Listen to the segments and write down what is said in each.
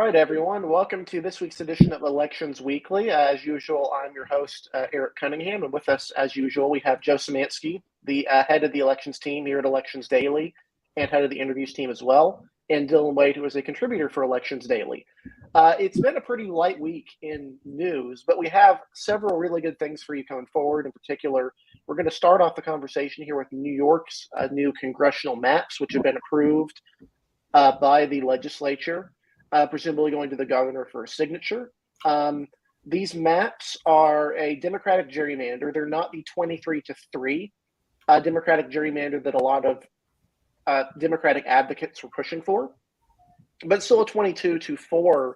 right, everyone. Welcome to this week's edition of Elections Weekly. As usual, I'm your host, Eric Cunningham, and with us, as usual, we have Joe Szymanski, the head of the elections team here at Elections Daily, and head of the interviews team as well, and Dylan Wade, who is a contributor for Elections Daily. It's been a pretty light week in news, but we have several really good things for you coming forward. In particular, we're going to start off the conversation here with New York's new congressional maps, which have been approved by the legislature. Presumably going to the governor for a signature. These maps are a Democratic gerrymander. They're not the 23-3 Democratic gerrymander that a lot of Democratic advocates were pushing for, but still a 22-4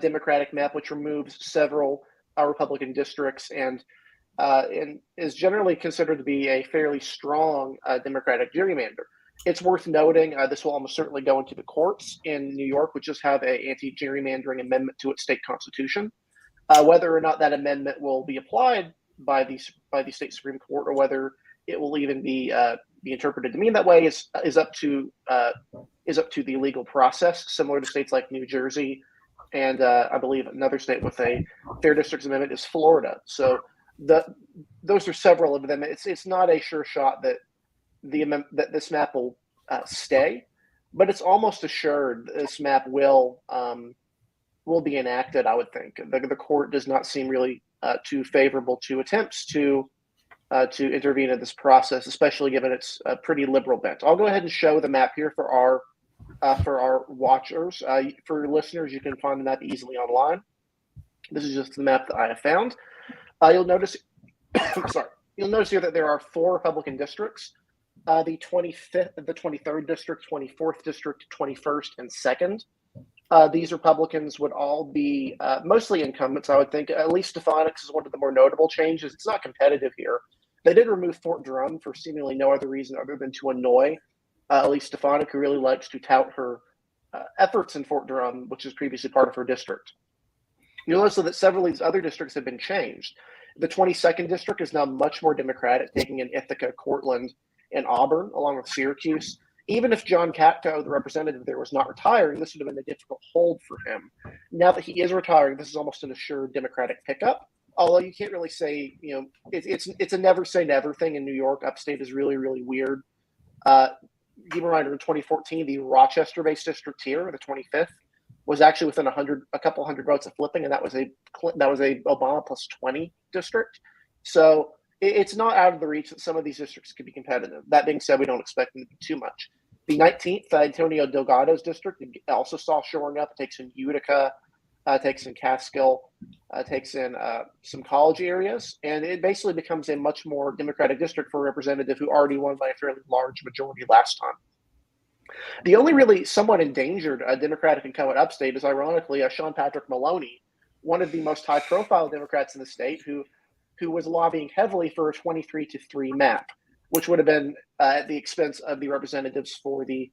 Democratic map, which removes several Republican districts and is generally considered to be a fairly strong Democratic gerrymander. It's worth noting this will almost certainly go into the courts in New York, which just have an anti-gerrymandering amendment to its state constitution. Whether or not that amendment will be applied by the state Supreme Court, or whether it will even be interpreted to mean that way, is up to the legal process. Similar to states like New Jersey, and I believe another state with a fair districts amendment is Florida. So those are several of them. It's not a sure shot that this map will stay, but it's almost assured this map will be enacted. I would think the court does not seem really too favorable to attempts to intervene in this process, especially given its pretty liberal bent. I'll go ahead and show the map here for our watchers. For listeners, you can find the map easily online. This is just the map that I have found. You'll notice, You'll notice here that there are 4 Republican districts. The 25th, the 23rd district, 24th district, 21st, and 2nd. These Republicans would all be mostly incumbents, I would think. At least Stefanik is one of the more notable changes. It's not competitive here. They did remove Fort Drum for seemingly no other reason other than to annoy Elise Stefanik, who really likes to tout her efforts in Fort Drum, which is previously part of her district. You'll notice that several of these other districts have been changed. The 22nd district is now much more Democratic, taking in Ithaca, Cortland, and Auburn, along with Syracuse. Even if John Katko, the representative there, was not retiring, this would have been a difficult hold for him. Now that he is retiring, this is almost an assured Democratic pickup. Although you can't really say, it's a never say never thing in New York. Upstate is really, really weird. Keep in mind, in 2014, the Rochester-based district here, the 25th, was actually within a couple hundred votes of flipping, and that was a Obama plus 20 district. So it's not out of the reach that some of these districts could be competitive. That being said, we don't expect them to be too much. The 19th, Antonio Delgado's district, also saw shoring up. It takes in Utica, takes in Catskill, takes in some college areas, and it basically becomes a much more Democratic district for a representative who already won by a fairly large majority last time. The only really somewhat endangered Democratic incumbent upstate is, ironically, Sean Patrick Maloney, one of the most high-profile Democrats in the state, who was lobbying heavily for a 23-3 map, which would have been at the expense of the representatives for the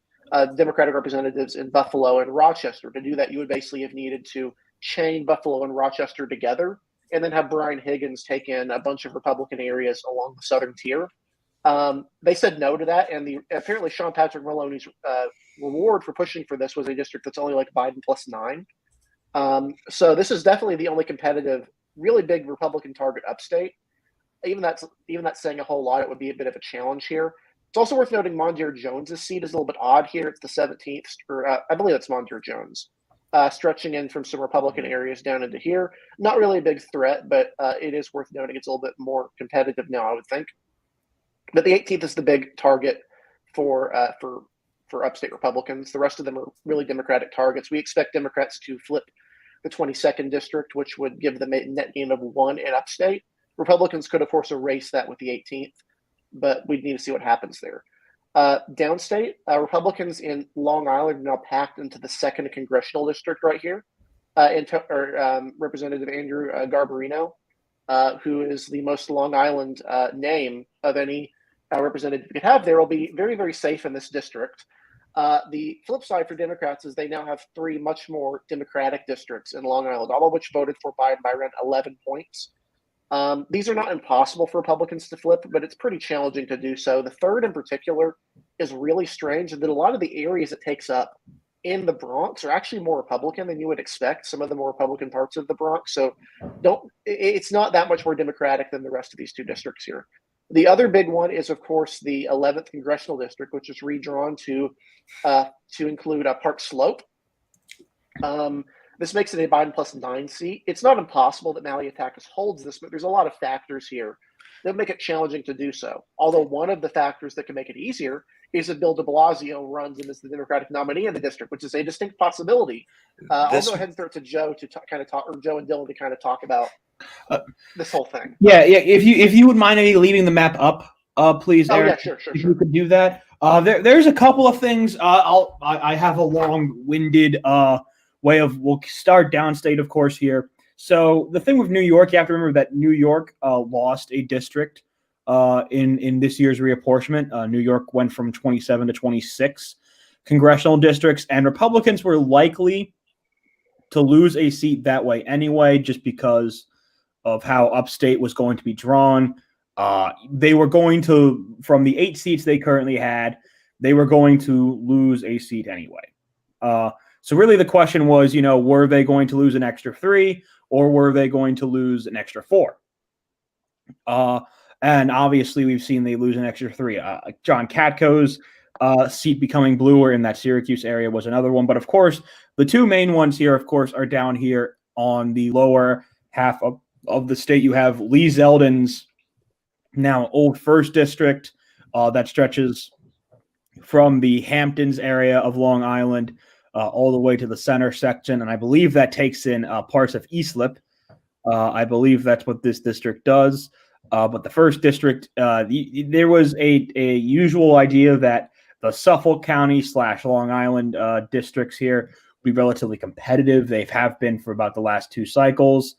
Democratic representatives in Buffalo and Rochester. To do that, you would basically have needed to chain Buffalo and Rochester together and then have Brian Higgins take in a bunch of Republican areas along the southern tier. They said no to that, and apparently Sean Patrick Maloney's reward for pushing for this was a district that's only like Biden plus 9. So this is definitely the only competitive, really big Republican target upstate. Even that's saying a whole lot. It would be a bit of a challenge here. It's also worth noting Mondier Jones's seat is a little bit odd here. It's the 17th, or I believe it's Mondier Jones, stretching in from some Republican areas down into here. Not really a big threat, but it is worth noting it's a little bit more competitive now, I would think. But the 18th is the big target for upstate Republicans. The rest of them are really Democratic targets. We expect Democrats to flip the 22nd district, which would give them a net gain of 1 in upstate. Republicans could, of course, erase that with the 18th, but we'd need to see what happens there. Downstate, Republicans in Long Island are now packed into the 2nd congressional district right here. Representative Andrew Garbarino, who is the most Long Island name of any representative you could have there, will be very, very safe in this district. The flip side for Democrats is they now have 3 much more Democratic districts in Long Island, all of which voted for Biden by around 11 points. These are not impossible for Republicans to flip, but it's pretty challenging to do so. The 3rd in particular is really strange, and that a lot of the areas it takes up in the Bronx are actually more Republican than you would expect, some of the more Republican parts of the Bronx. So it's not that much more Democratic than the rest of these two districts here. The other big one is, of course, the 11th Congressional District, which is redrawn to include Park Slope. This makes it a Biden plus 9 seat. It's not impossible that Malliotakis holds this, but there's a lot of factors here that make it challenging to do so. Although one of the factors that can make it easier is that Bill de Blasio runs and is the Democratic nominee in the district, which is a distinct possibility. I'll go ahead and throw it to Joe to kind of talk, or Joe and Dylan to kind of talk about this whole thing. Yeah. If you would mind maybe leaving the map up, please. Oh, Eric, yeah, sure. If you could do that. There's a couple of things. I have a long-winded way of. We'll start downstate, of course, here. So the thing with New York, you have to remember that New York lost a district in this year's reapportionment. New York went from 27 to 26 congressional districts, and Republicans were likely to lose a seat that way anyway, just because of how upstate was going to be drawn. They were going to, from the 8 seats they currently had, they were going to lose a seat anyway. So really the question was, were they going to lose an extra 3 or were they going to lose an extra 4? And obviously we've seen they lose an extra 3. John Katko's seat becoming bluer in that Syracuse area was another one. But of course, the two main ones here, of course, are down here on the lower half of the state. You have Lee Zeldin's now old 1st district that stretches from the Hamptons area of Long Island all the way to the center section. And I believe that takes in parts of Eastlipp. I believe that's what this district does. But the 1st district, there was a usual idea that the Suffolk County / Long Island districts here would be relatively competitive. They have been for about the last 2 cycles.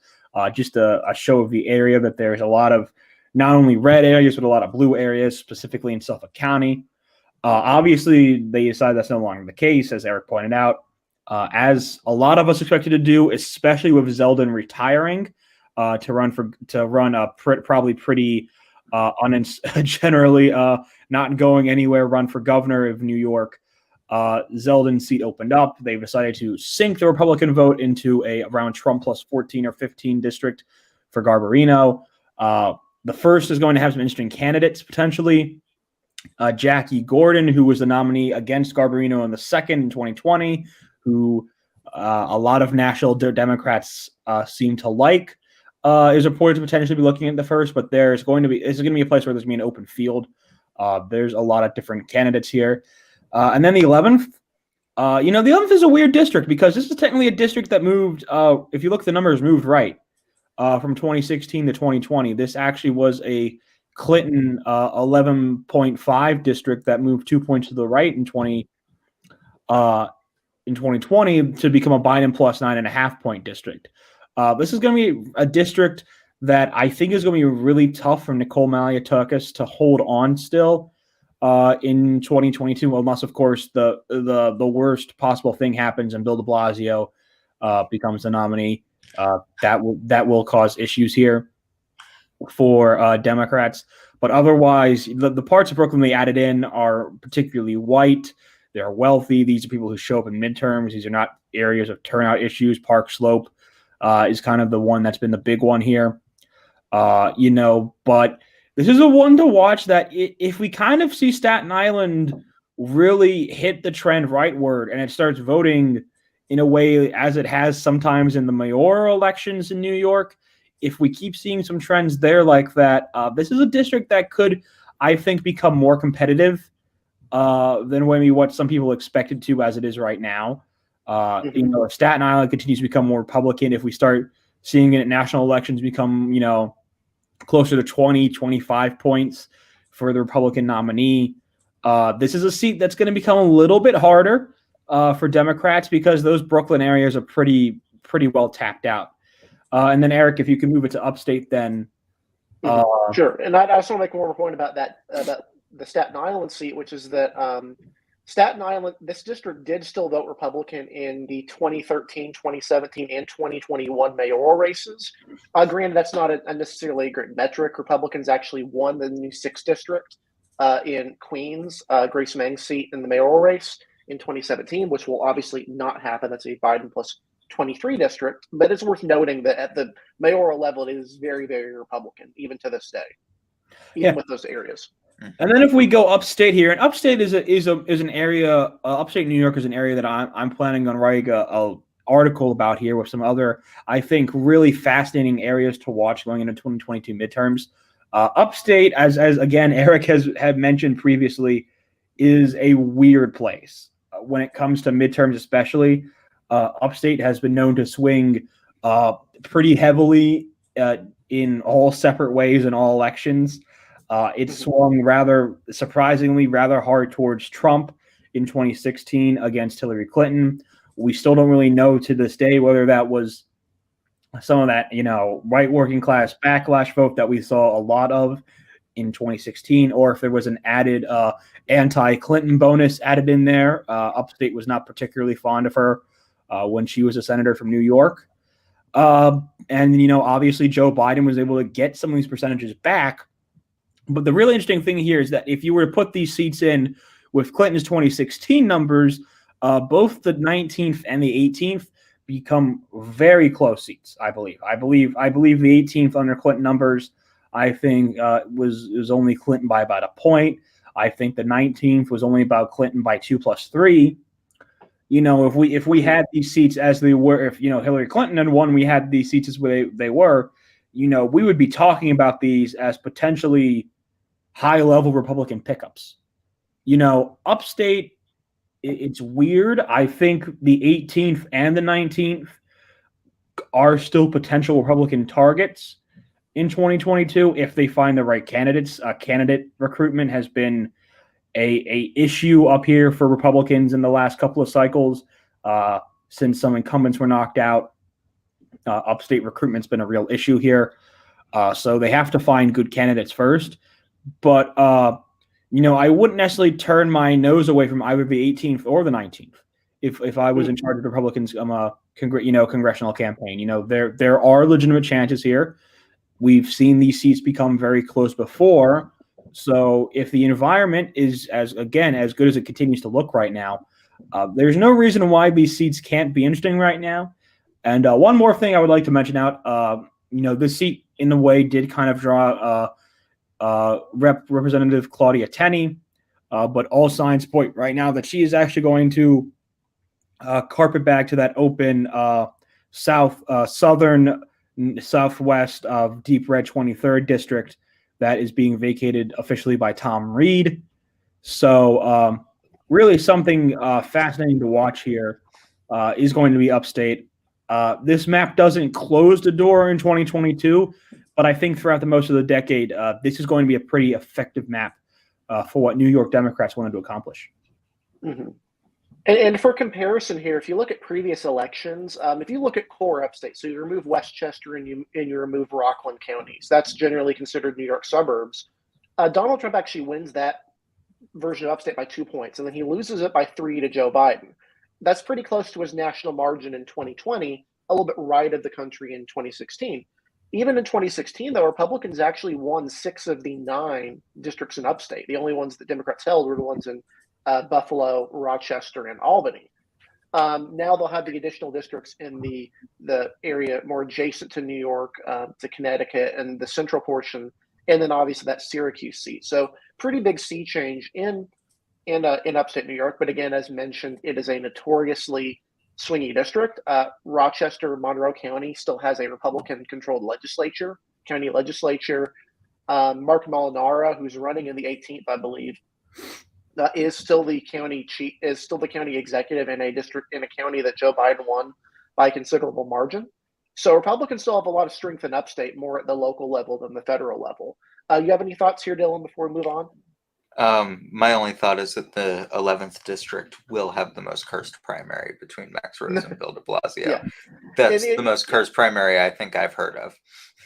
Just a show of the area that there's a lot of not only red areas, but a lot of blue areas, specifically in Suffolk County. Obviously, they decided that's no longer the case, as Eric pointed out, as a lot of us expected to do, especially with Zeldin retiring to run probably pretty generally not going anywhere, run for governor of New York. Zeldin's seat opened up. They decided to sink the Republican vote into around Trump plus 14 or 15 district for Garbarino. The 1st is going to have some interesting candidates potentially. Jackie Gordon, who was the nominee against Garbarino in the 2nd in 2020, who a lot of national Democrats seem to like, is reported to potentially be looking at the 1st. But this is going to be a place where there's going to be an open field. There's a lot of different candidates here. And then the 11th, the 11th is a weird district because this is technically a district that moved, if you look at the numbers, moved right from 2016 to 2020. This actually was a Clinton 11.5 district that moved 2 points to the right in 2020 to become a Biden plus 9.5 point district. This is going to be a district that I think is going to be really tough for Nicole Malliotakis to hold on still in 2022, unless, of course, the worst possible thing happens and Bill de Blasio becomes the nominee. That will cause issues here for Democrats. But otherwise, the parts of Brooklyn they added in are particularly white. They're wealthy. These are people who show up in midterms. These are not areas of turnout issues. Park Slope is kind of the one that's been the big one here. But this is a one to watch that if we kind of see Staten Island really hit the trend rightward and it starts voting in a way as it has sometimes in the mayoral elections in New York, if we keep seeing some trends there like that, this is a district that could, I think, become more competitive than maybe what some people expected to as it is right now. If Staten Island continues to become more Republican, if we start seeing it at national elections become, closer to 20, 25 points for the Republican nominee, this is a seat that's going to become a little bit harder for Democrats because those Brooklyn areas are pretty well tapped out. And then, Eric, if you can move it to upstate, then. Sure. And I also want to make one more point about that, about the Staten Island seat, which is that Staten Island, this district did still vote Republican in the 2013, 2017, and 2021 mayoral races. Granted, that's not necessarily a great metric. Republicans actually won the new 6th district in Queens, Grace Meng's seat in the mayoral race. in 2017, which will obviously not happen. That's a Biden plus 23 district. But it's worth noting that at the mayoral level, it is very, very Republican, even to this day, even with those areas. And then if we go upstate here, and upstate is an area. Upstate New York is an area that I'm planning on writing a article about here with some other, I think, really fascinating areas to watch going into 2022 midterms. Upstate, as again Eric had mentioned previously, is a weird place when it comes to midterms, especially. Upstate has been known to swing pretty heavily in all separate ways in all elections. It swung rather surprisingly rather hard towards Trump in 2016 against Hillary Clinton. We still don't really know to this day whether that was some of that, white working class backlash vote that we saw a lot of in 2016, or if there was an added anti-Clinton bonus added in there. Upstate was not particularly fond of her when she was a senator from New York. And obviously Joe Biden was able to get some of these percentages back. But the really interesting thing here is that if you were to put these seats in with Clinton's 2016 numbers, both the 19th and the 18th become very close seats. I believe the 18th under Clinton numbers, I think, was only Clinton by about a point. I think the 19th was only about Clinton by 2+3. If we had these seats as they were, if Hillary Clinton had won, we had these seats as they were, we would be talking about these as potentially high-level Republican pickups. Upstate, it's weird. I think the 18th and the 19th are still potential Republican targets in 2022 if they find the right candidates. Candidate recruitment has been a issue up here for Republicans in the last couple of cycles since some incumbents were knocked out. Upstate recruitment's been a real issue here. So they have to find good candidates first. But, I wouldn't necessarily turn my nose away from either the 18th or the 19th if I was in charge of the Republicans' congressional campaign. There are legitimate chances here. We've seen these seats become very close before. So if the environment is as good as it continues to look right now, there's no reason why these seats can't be interesting right now. And one more thing I would like to mention out, this seat in a way did kind of draw Representative Claudia Tenney, but all signs point right now that she is actually going to carpetbag to that open southwest of deep red 23rd district that is being vacated officially by Tom Reed. So really something fascinating to watch here is going to be upstate. This map doesn't close the door in 2022, but I think throughout the most of the decade, this is going to be a pretty effective map for what New York Democrats wanted to accomplish. Mm-hmm. And for comparison here, if you look at previous elections, if you look at core upstate, so you remove Westchester and you remove Rockland counties, that's generally considered New York suburbs. Donald Trump actually wins that version of upstate by 2 points, and then he loses it by 3 to Joe Biden. That's pretty close to his national margin in 2020, a little bit right of the country in 2016. Even in 2016, though, Republicans actually won 6 of the 9 districts in upstate. The only ones that Democrats held were the ones in Buffalo, Rochester, and Albany. Now they'll have the additional districts in the area more adjacent to New York, to Connecticut, and the central portion, and then obviously that Syracuse seat. So pretty big sea change in upstate New York. But again, as mentioned, it is a notoriously swingy district. Rochester, Monroe County still has a Republican-controlled county legislature. Mark Molinaro, who's running in the 18th, I believe, is still the county executive in a county that Joe Biden won by a considerable margin. So Republicans still have a lot of strength in upstate, more at the local level than the federal level. You have any thoughts here, Dylan, before we move on? My only thought is that the 11th district will have the most cursed primary between Max Rose and Bill de Blasio. Yeah. That's the most cursed primary I think I've heard of.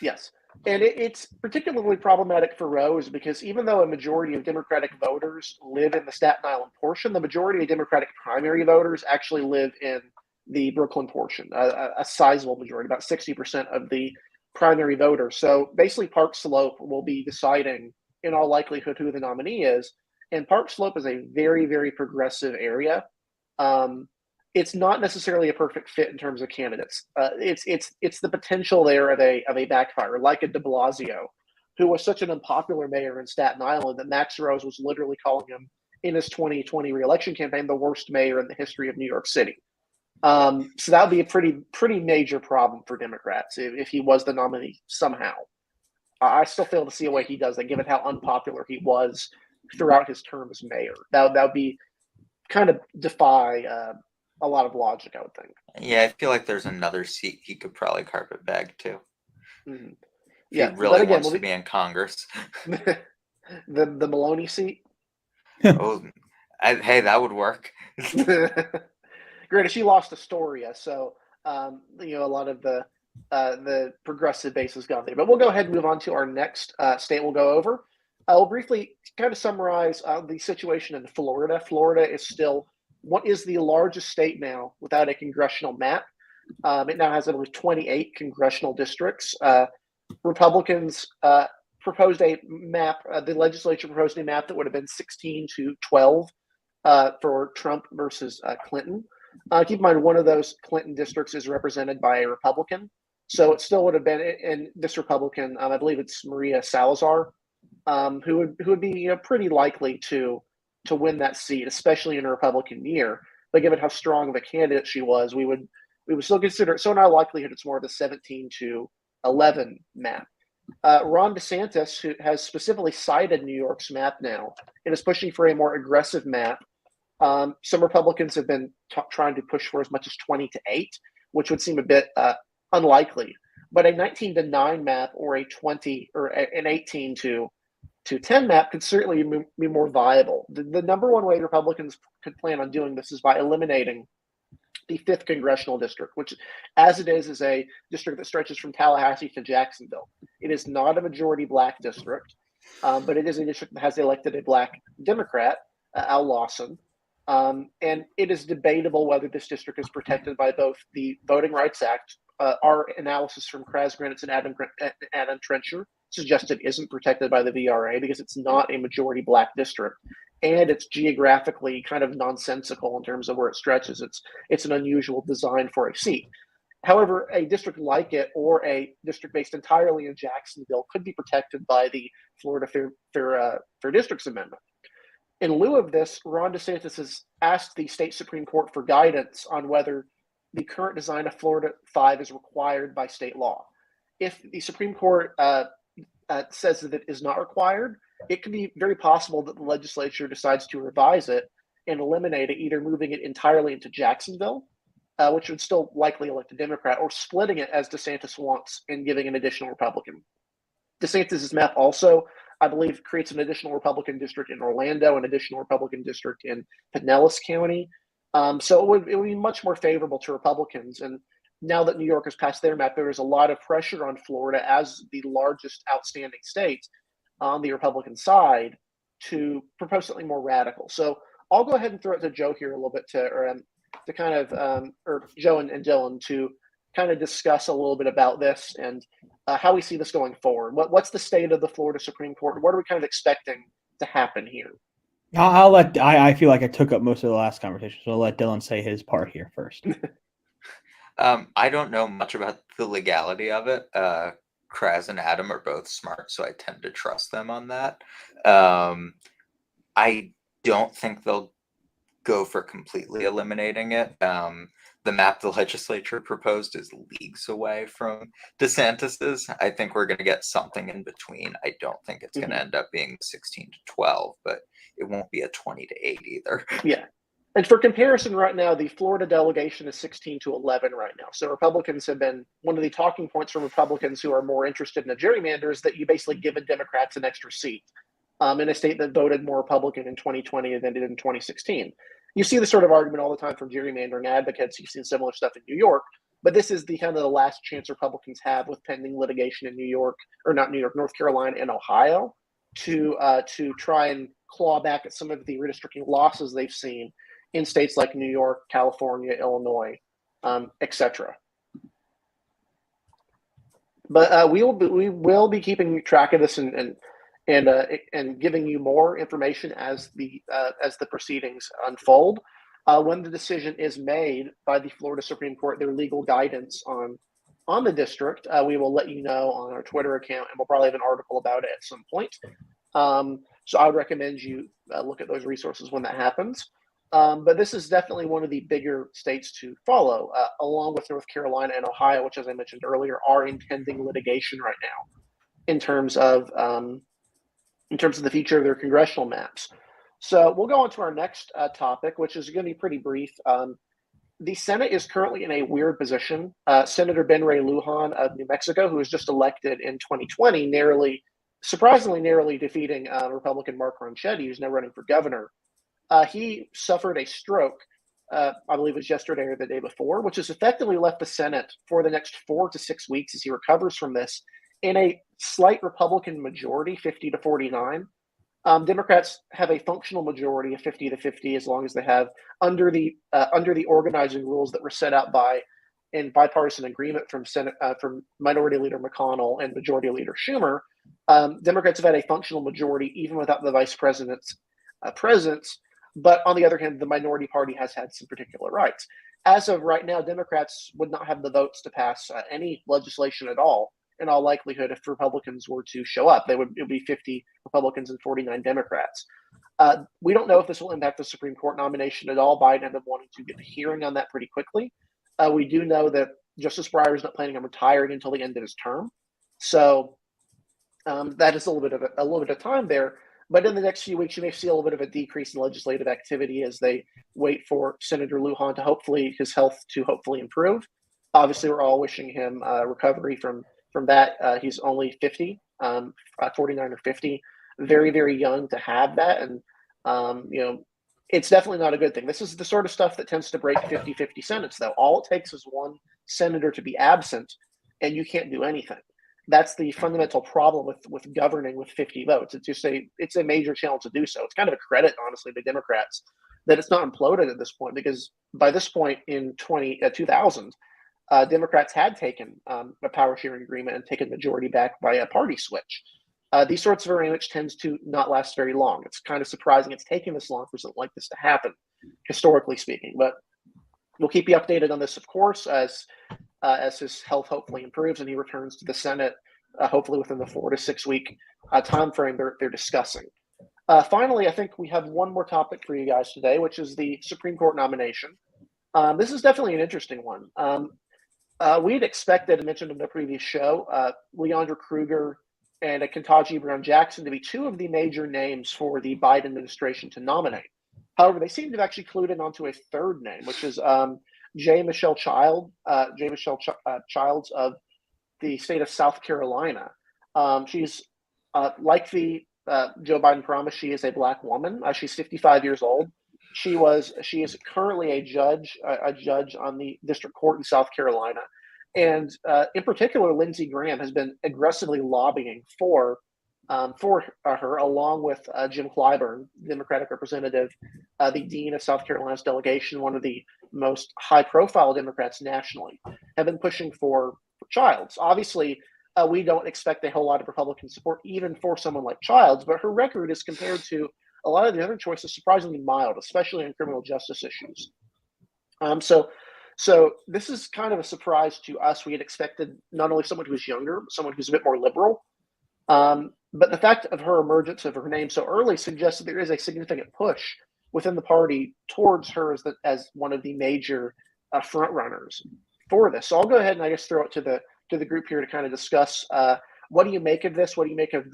Yes. And it's particularly problematic for Rose because even though a majority of Democratic voters live in the Staten Island portion, the majority of Democratic primary voters actually live in the Brooklyn portion, a sizable majority, about 60% of the primary voters. So basically Park Slope will be deciding in all likelihood who the nominee is. And Park Slope is a very, very progressive area. It's not necessarily a perfect fit in terms of candidates. It's the potential there of a backfire, like a de Blasio, who was such an unpopular mayor in Staten Island that Max Rose was literally calling him in his 2020 reelection campaign the worst mayor in the history of New York City. So that would be a pretty major problem for Democrats if he was the nominee somehow. I still fail to see a way he does that, given how unpopular he was throughout his term as mayor. That would be kind of defy a lot of logic, I would think. Yeah, I feel like there's another seat he could probably carpet bag to. Mm-hmm. He really wants to be in Congress. the Maloney seat? Hey, that would work. Granted, she lost Astoria, so a lot of the progressive base has gone there. But we'll go ahead and move on to our next state we'll go over. I'll briefly kind of summarize the situation in Florida. Florida is still what is the largest state now without a congressional map. It now has over 28 congressional districts. Republicans proposed a map. The legislature proposed a map that would have been 16-12 for Trump versus Clinton. Keep in mind, one of those Clinton districts is represented by a Republican. So it still would have been, in this Republican, I believe it's Maria Salazar, who would be pretty likely to win that seat, especially in a Republican year. But given how strong of a candidate she was, we would still consider it. So in our likelihood, it's more of a 17-11 map. Ron DeSantis, who has specifically cited New York's map now, and is pushing for a more aggressive map. Some Republicans have been trying to push for as much as 20-8, which would seem a bit unlikely. But a 19-9 map or a 20 or an 18-10 map could certainly be more viable. The number one way Republicans could plan on doing this is by eliminating the 5th Congressional District, which, as it is a district that stretches from Tallahassee to Jacksonville. It is not a majority black district, but it is a district that has elected a black Democrat, Al Lawson. And it is debatable whether this district is protected by both the Voting Rights Act. Our analysis from Kraz Granitz and Adam Trencher suggests it isn't protected by the VRA because it's not a majority black district, and it's geographically kind of nonsensical in terms of where it stretches. It's an unusual design for a seat. However, a district like it or a district based entirely in Jacksonville could be protected by the Florida Fair Districts Amendment. In lieu of this, Ron DeSantis has asked the state Supreme Court for guidance on whether the current design of Florida 5 is required by state law. If the Supreme Court says that it is not required, it could be very possible that the legislature decides to revise it and eliminate it, either moving it entirely into Jacksonville, which would still likely elect a Democrat, or splitting it as DeSantis wants and giving an additional Republican. DeSantis' map also, I believe, creates an additional Republican district in Orlando, an additional Republican district in Pinellas County. So it would be much more favorable to Republicans. And now that New York has passed their map, there is a lot of pressure on Florida as the largest outstanding state on the Republican side to propose something more radical. So I'll go ahead and throw it to Joe here a little bit to kind of, or Joe and Dylan, to kind of discuss a little bit about this and how we see this going forward. What's the state of the Florida Supreme Court? What are we kind of expecting to happen here? I feel like I took up most of the last conversation, so I'll let Dylan say his part here first. I don't know much about the legality of it. Kraz and Adam are both smart, so I tend to trust them on that. I don't think they'll go for completely eliminating it. The map the legislature proposed is leagues away from DeSantis's. I think we're going to get something in between. I don't think it's going to end up being 16-12, but it won't be a 20-8 either. Yeah. And for comparison, right now, the Florida delegation is 16-11 right now. So Republicans have been, one of the talking points from Republicans who are more interested in a gerrymander is that you basically give Democrats an extra seat in a state that voted more Republican in 2020 than it did in 2016. You see this sort of argument all the time from gerrymandering advocates. You've seen similar stuff in New York, but this is the kind of the last chance Republicans have with pending litigation in New York, or not New York, North Carolina and Ohio, to try and claw back at some of the redistricting losses they've seen in states like New York, California, Illinois, etc. But we will be keeping track of this and giving you more information as the proceedings unfold. When the decision is made by the Florida Supreme Court, their legal guidance on the district, we will let you know on our Twitter account, and we'll probably have an article about it at some point. So I would recommend you look at those resources when that happens. But this is definitely one of the bigger states to follow, along with North Carolina and Ohio, which, as I mentioned earlier, are intending litigation right now in terms of the future of their congressional maps. So we'll go on to our next topic, which is going to be pretty brief. The Senate is currently in a weird position. Senator Ben Ray Lujan of New Mexico, who was just elected in 2020, surprisingly narrowly defeating Republican Mark Ronchetti, who's now running for governor. He suffered a stroke, I believe it was yesterday or the day before, which has effectively left the Senate for the next 4 to 6 weeks as he recovers from this in a slight Republican majority, 50 to 49. Democrats have a functional majority of 50 to 50 as long as they have under the organizing rules that were set out in bipartisan agreement from Minority Leader McConnell and Majority Leader Schumer. Democrats have had a functional majority even without the vice president's presence. But on the other hand, the minority party has had some particular rights. As of right now, Democrats would not have the votes to pass any legislation at all. In all likelihood, if Republicans were to show up, it would be 50 Republicans and 49 Democrats. We don't know if this will impact the Supreme Court nomination at all. Biden ended up wanting to get a hearing on that pretty quickly. We do know that Justice Breyer is not planning on retiring until the end of his term, so that is a little bit of time there. But in the next few weeks, you may see a little bit of a decrease in legislative activity as they wait for Senator Lujan to his health to hopefully improve. Obviously, we're all wishing him recovery from that. He's only 50, 49 or 50, very, very young to have that. And, it's definitely not a good thing. This is the sort of stuff that tends to break 50-50 Senates, though. All it takes is one senator to be absent, and you can't do anything. That's the fundamental problem with governing with 50 votes. It's a major challenge to do so. It's kind of a credit, honestly, to Democrats that it's not imploded at this point, because by this point in 2000, Democrats had taken a power sharing agreement and taken majority back by a party switch. These sorts of arrangements tends to not last very long. It's kind of surprising it's taking this long for something like this to happen, historically speaking. But we'll keep you updated on this, of course, as his health hopefully improves and he returns to the Senate, hopefully within the 4 to 6 week time frame they're discussing. Finally, I think we have one more topic for you guys today, which is the Supreme Court nomination. This is definitely an interesting one. We had expected, I mentioned in the previous show, Leandra Kruger and Ketanji Brown Jackson to be two of the major names for the Biden administration to nominate. However, they seem to have actually clued in onto a third name, which is Michelle Childs of the state of South Carolina. She's like the Joe Biden promised. She is a Black woman. She's 55 years old. She is currently a judge on the district court in South Carolina. And in particular, Lindsey Graham has been aggressively lobbying for her, along with Jim Clyburn, Democratic representative, the dean of South Carolina's delegation, one of the most high-profile Democrats nationally, have been pushing for Childs. Obviously, we don't expect a whole lot of Republican support even for someone like Childs, but her record is compared to a lot of the other choices surprisingly mild, especially on criminal justice issues. So this is kind of a surprise to us. We had expected not only someone who was younger, but someone who's a bit more liberal. But the fact of her emergence of her name so early suggests that there is a significant push within the party towards her as one of the major front runners for this. So I'll go ahead and I guess throw it to the group here to kind of discuss what do you make of this? What do you make of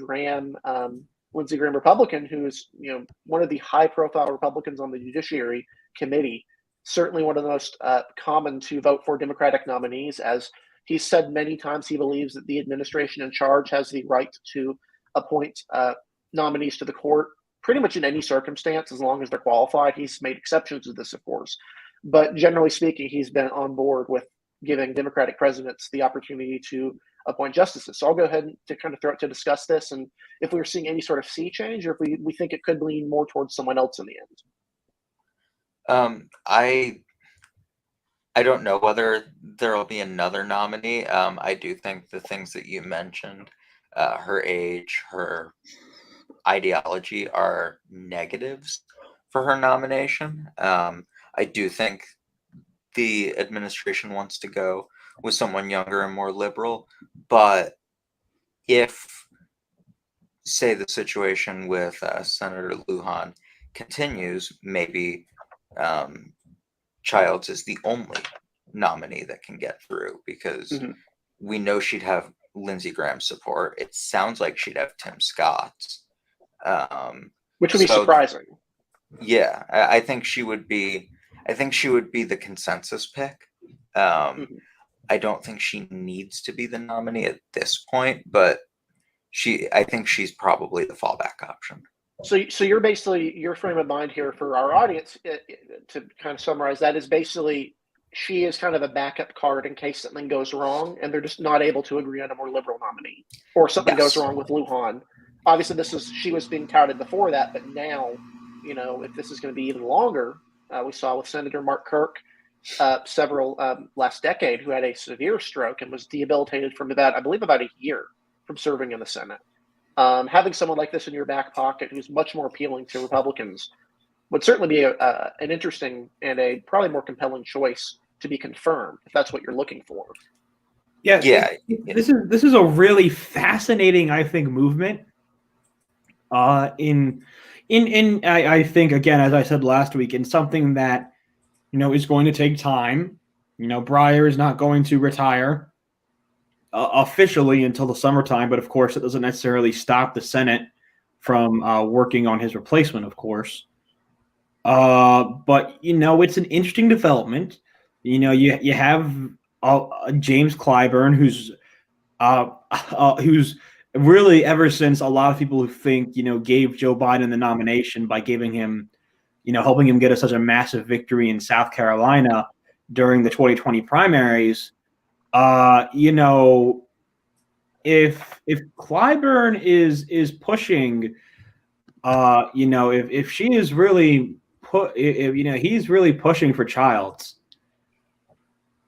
Lindsey Graham, Republican, who's one of the high-profile Republicans on the Judiciary Committee, certainly one of the most common to vote for Democratic nominees, as he's said many times he believes that the administration in charge has the right to appoint nominees to the court pretty much in any circumstance as long as they're qualified. He's made exceptions to this, of course. But generally speaking, he's been on board with giving Democratic presidents the opportunity to appoint justices. So I'll go ahead to kind of throw it to discuss this and if we're seeing any sort of sea change or if we think it could lean more towards someone else in the end. I don't know whether there will be another nominee. I do think the things that you mentioned, her age, her ideology, are negatives for her nomination. I do think the administration wants to go with someone younger and more liberal. But if, say, the situation with Senator Lujan continues, maybe Childs is the only nominee that can get through, because we know she'd have Lindsey Graham's support. It sounds like she'd have Tim Scott's. Which would be surprising. Yeah, I think she would be. I think she would be the consensus pick. I don't think she needs to be the nominee at this point, but I think she's probably the fallback option. So you're basically, your frame of mind here for our audience, to kind of summarize that, is basically she is kind of a backup card in case something goes wrong and they're just not able to agree on a more liberal nominee, or something goes wrong with Lujan. Obviously, she was being touted before that, but now, if this is going to be even longer, we saw with Senator Mark Kirk several last decade, who had a severe stroke and was debilitated from I believe about a year from serving in the Senate. Having someone like this in your back pocket who's much more appealing to Republicans would certainly be an interesting and a probably more compelling choice to be confirmed, if that's what you're looking for. Yeah. This is a really fascinating, I think, movement. I think, again, as I said last week, in something that is going to take time. Breyer is not going to retire officially until the summertime, but of course it doesn't necessarily stop the Senate from working on his replacement, of course. But it's an interesting development. You have James Clyburn, who's really, ever since a lot of people who think gave Joe Biden the nomination by giving him, helping him get such a massive victory in South Carolina during the 2020 primaries. If Clyburn is pushing, if she is really he's really pushing for Childs,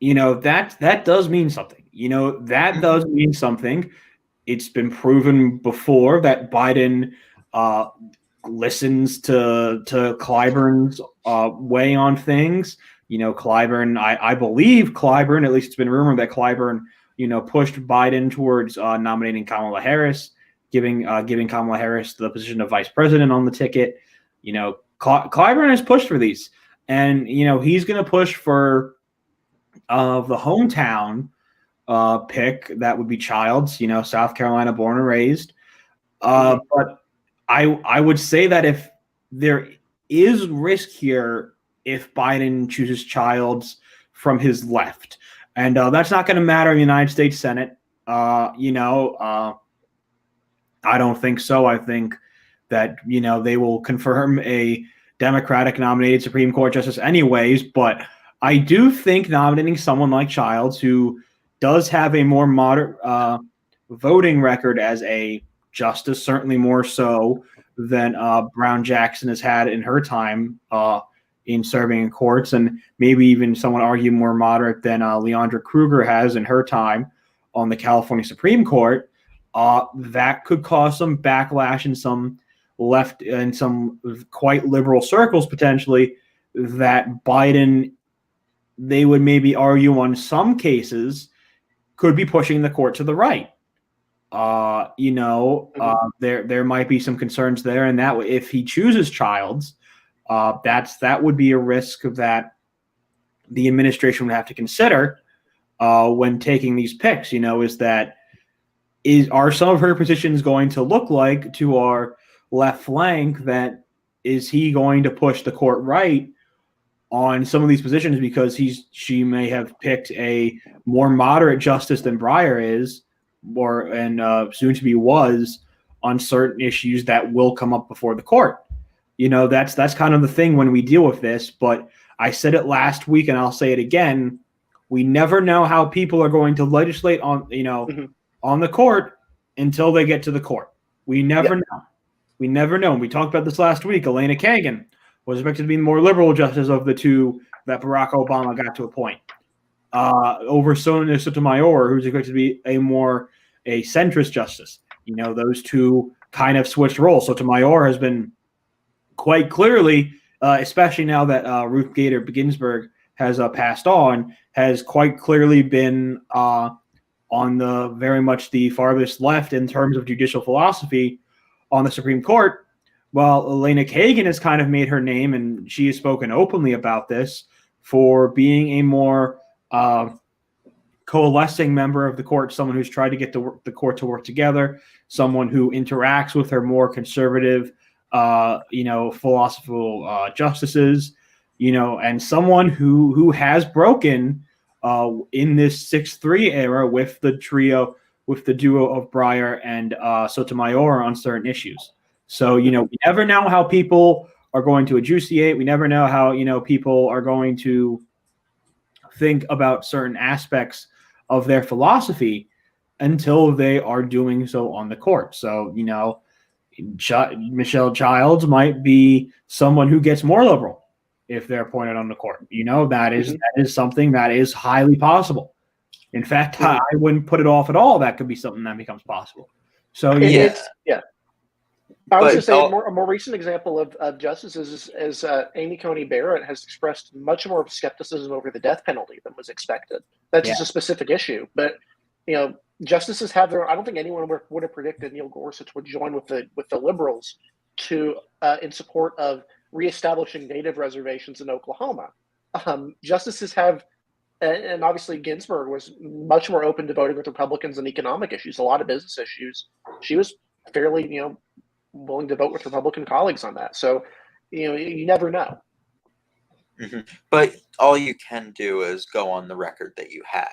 that does mean something. That does mean something. It's been proven before that Biden listens to Clyburn's way on things. Clyburn, I believe Clyburn, at least it's been rumored that Clyburn, pushed Biden towards nominating Kamala Harris, giving Kamala Harris the position of vice president on the ticket. Clyburn has pushed for these, and he's going to push for the hometown pick. That would be Childs, South Carolina born and raised. But I would say that if there is risk here, if Biden chooses Childs from his left, and that's not going to matter in the United States Senate. I don't think so. I think that they will confirm a Democratic nominated Supreme Court justice anyways. But I do think nominating someone like Childs, who does have a more moderate voting record as a justice, certainly more so than Brown Jackson has had in her time in serving in courts, and maybe even someone argue more moderate than Leandra Kruger has in her time on the California Supreme Court, that could cause some backlash in some left and some quite liberal circles potentially, that Biden, they would maybe argue on some cases, could be pushing the court to the right. There might be some concerns there, and that if he chooses Childs, that would be a risk that the administration would have to consider when taking these picks. Are some of her positions going to look like to our left flank? That is he going to push the court right on some of these positions because she may have picked a more moderate justice than Breyer is, and soon to be was, on certain issues that will come up before the court. That's kind of the thing when we deal with this. But I said it last week, and I'll say it again: we never know how people are going to legislate on on the court until they get to the court. We never know. We never know. And we talked about this last week. Elena Kagan was expected to be the more liberal justice of the two that Barack Obama got to appoint, over Sotomayor, who's expected to be a centrist justice. Those two kind of switched roles. Sotomayor has been quite clearly especially now that Ruth Bader Ginsburg has passed on, has quite clearly been on the very much the farthest left in terms of judicial philosophy on the Supreme Court. While Elena Kagan has kind of made her name, and she has spoken openly about this, for being a more coalescing member of the court, someone who's tried to get the court to work together, someone who interacts with her more conservative, philosophical justices, and someone who has broken in this 6-3 era with the duo of Breyer and Sotomayor on certain issues. So, we never know how people are going to adjudicate. We never know how, people are going to think about certain aspects of their philosophy until they are doing so on the court. So, Michelle Childs might be someone who gets more liberal if they're appointed on the court. That is something that is highly possible. In fact, I wouldn't put it off at all. That could be something that becomes possible. So, yeah. I was going to say a more recent example of justices is Amy Coney Barrett has expressed much more skepticism over the death penalty than was expected. That's just a specific issue. But, justices have their. I don't think anyone would have predicted Neil Gorsuch would join with the liberals in support of reestablishing native reservations in Oklahoma. Justices have, and obviously Ginsburg was much more open to voting with Republicans on economic issues, a lot of business issues. She was fairly, willing to vote with Republican colleagues on that. So, you never know. Mm-hmm. But all you can do is go on the record that you have.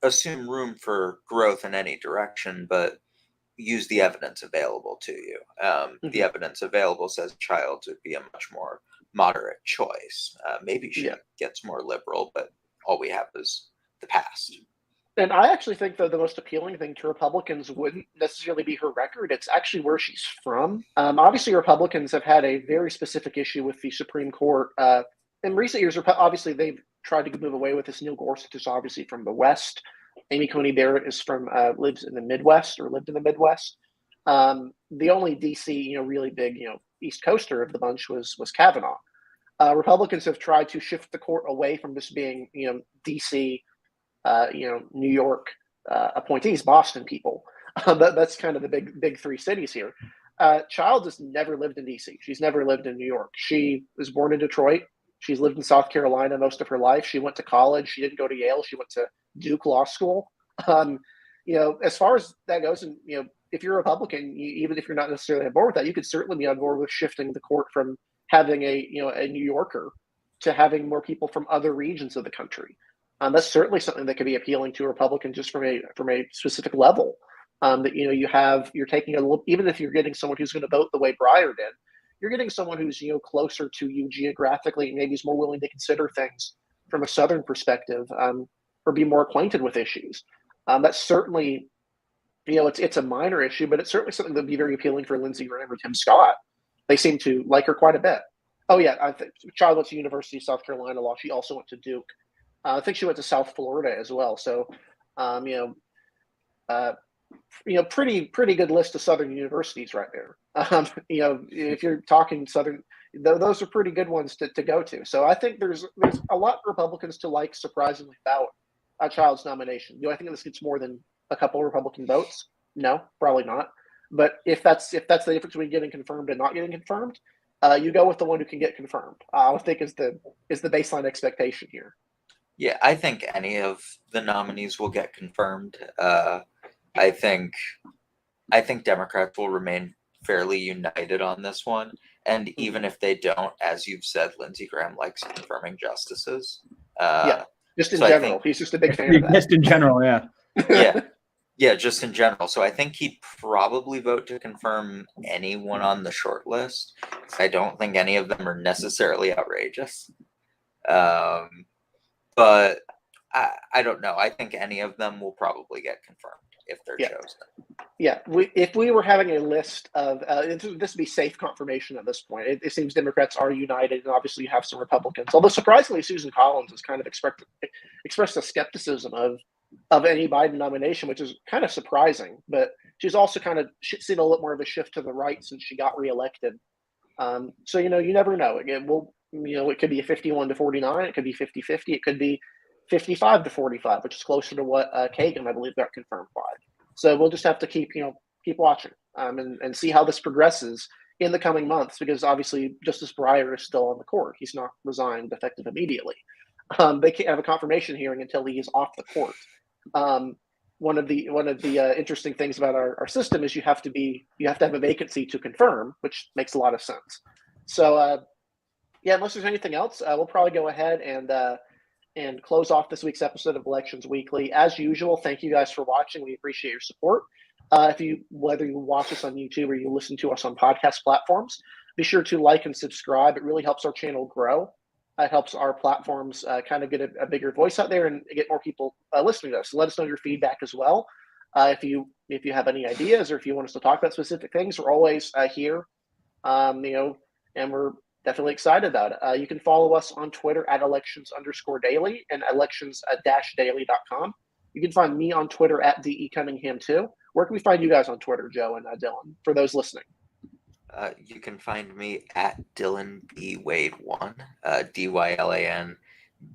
Assume room for growth in any direction, but use the evidence available to you. The evidence available says Childs would be a much more moderate choice. Maybe she gets more liberal, but all we have is the past. And I actually think the most appealing thing to Republicans wouldn't necessarily be her record. It's actually where she's from. Obviously, Republicans have had a very specific issue with the Supreme Court. In recent years, obviously, they've tried to move away with this. Neil Gorsuch is obviously from the West. Amy Coney Barrett is lives in the Midwest or lived in the Midwest. The only D.C., really big, East Coaster of the bunch was Kavanaugh. Republicans have tried to shift the court away from this being, D.C., New York appointees, Boston people. That's kind of the big three cities here. Childs has never lived in D.C. She's never lived in New York. She was born in Detroit. She's lived in South Carolina most of her life. She went to college. She didn't go to Yale. She went to Duke Law School. As far as that goes, and if you're a Republican, even if you're not necessarily on board with that, you could certainly be on board with shifting the court from having a New Yorker to having more people from other regions of the country. That's certainly something that could be appealing to a Republican just from a specific level. That you're taking a little, even if you're getting someone who's going to vote the way Breyer did, you're getting someone who's closer to you geographically, maybe is more willing to consider things from a Southern perspective, or be more acquainted with issues. That's certainly, it's a minor issue, but it's certainly something that'd be very appealing for Lindsey Graham or Tim Scott. They seem to like her quite a bit. Oh yeah, I think Child went to University of South Carolina Law. She also went to Duke. I think she went to South Florida as well. So, pretty good list of Southern universities right there. If you're talking Southern, those are pretty good ones to go to. So I think there's a lot for Republicans to like, surprisingly, about Child's nomination. Do I think this gets more than a couple of Republican votes? No, probably not. But if that's the difference between getting confirmed and not getting confirmed, you go with the one who can get confirmed. I think is the baseline expectation here. Yeah, I think any of the nominees will get confirmed. I think Democrats will remain fairly united on this one. And even if they don't, as you've said, Lindsey Graham likes confirming justices. Just in general. He's just a big fan of that. Just in general, yeah. Yeah, just in general. So I think he'd probably vote to confirm anyone on the short list. I don't think any of them are necessarily outrageous. But I don't know. I think any of them will probably get confirmed if they're chosen. Yeah, if we were having a list of this would be safe confirmation at this point. It seems Democrats are united, and obviously you have some Republicans. Although surprisingly, Susan Collins has kind of expressed a skepticism of any Biden nomination, which is kind of surprising. But she's also kind of seen a little more of a shift to the right since she got reelected. So, you never know. Again, it could be a 51-49. It could be 50-50. It could be 55-45, which is closer to what Kagan, I believe, got confirmed by. So we'll just have to keep watching and see how this progresses in the coming months, because obviously Justice Breyer is still on the court. He's not resigned effective immediately. They can't have a confirmation hearing until he is off the court. One of the interesting things about our system is you have to have a vacancy to confirm, which makes a lot of sense. So unless there's anything else, we'll probably go ahead and close off this week's episode of Elections Weekly. As usual, thank you guys for watching. We appreciate your support. Whether you watch us on YouTube or you listen to us on podcast platforms, be sure to like and subscribe. It really helps our channel grow. It helps our platforms kind of get a bigger voice out there and get more people listening to us. So let us know your feedback as well. If you have any ideas or if you want us to talk about specific things, we're always here. And we're definitely excited about it. You can follow us on Twitter at elections_daily and elections-daily.com. You can find me on Twitter at DE Cunningham too. Where can we find you guys on Twitter, Joe and Dylan, for those listening? You can find me at Dylan B. Wade 1, DYLAN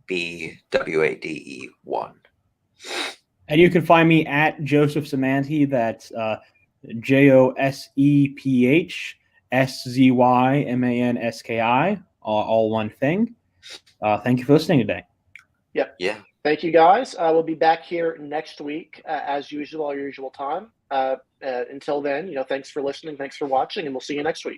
BWADE 1. And you can find me at Joseph Szymanski. That's JOSEPHSZYMANSKI, all one thing. Thank you for listening today. Yep. Yeah. Thank you, guys. We'll be back here next week, as usual, our usual time. Until then, thanks for listening, thanks for watching, and we'll see you next week.